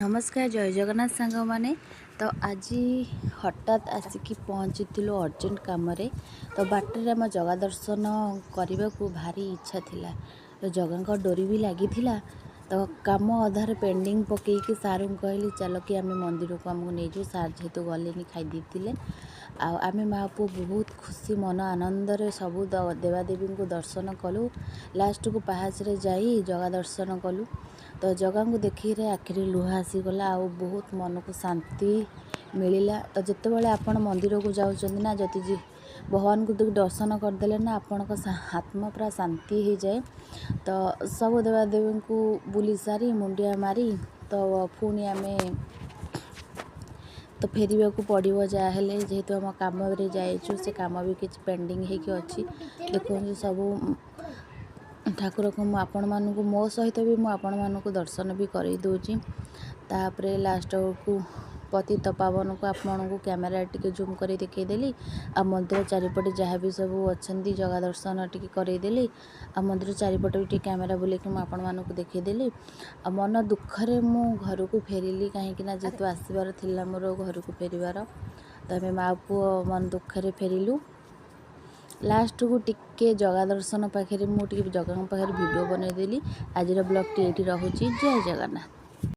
नमस्कार जय जगन्नाथ सांग मैंने तो आज हठात आसिकी पहुँची अर्जेंट कम तो बाटर आम जगह दर्शन करने को भारी इच्छा थिला। तो जगह डोरी भी लगी तो कम अधार पेंडिंग पकईकि सार कहली चल कि आम मंदिर को आमको नहीं सार जेहेतु गले खाई आम माँ पु बहुत खुशी मन आनंद सबू देवादेवी को दर्शन कलु। लास्ट को पहाच रे जाई जगह दर्शन कलु तो जगह को देखिए आखिरी लुह आसीगला आ बहुत मन को शांति मिलला। तो जिते बड़े आपण मंदिर को जाऊँ ना जदि भगवान को दर्शन करदे ना आपण आत्मा पूरा शांति हो जाए। तो सब देवादेवी को बुली सारी मुंडिया मारी तो पुणी आम तो फेर को पड़ो जहाँ जेहेतु आम कम जाइए से कम भी किसी पेंडिंग होगी देखो सब ठाकुर को आपण मानू मो सहित भी मुझे दर्शन भी कर दूची। तापरे लास्ट को पतित पावन को आपण को कैमेरा टिके जूम कर देखईदेली आ मंदिर चारिपटे जहाँ भी सब अच्छा जगह दर्शन टी करदेली आ मंदिर चारिपट भी टी कैमेरा बुलेकी मुझे देखईदेली आ मन दुखरे मु घर को फेरिली कहीं जेहेतु आसबार थिला मोर घर को फेरबार तो आम माँ पुओ मन दुखरे फेरिलु। लास्ट को टिके जगह दर्शन पाखे मुझे जगह पाखे वीडियो बनईदेली। आज ब्लॉग टी ये रहुची। जय जगन्नाथ।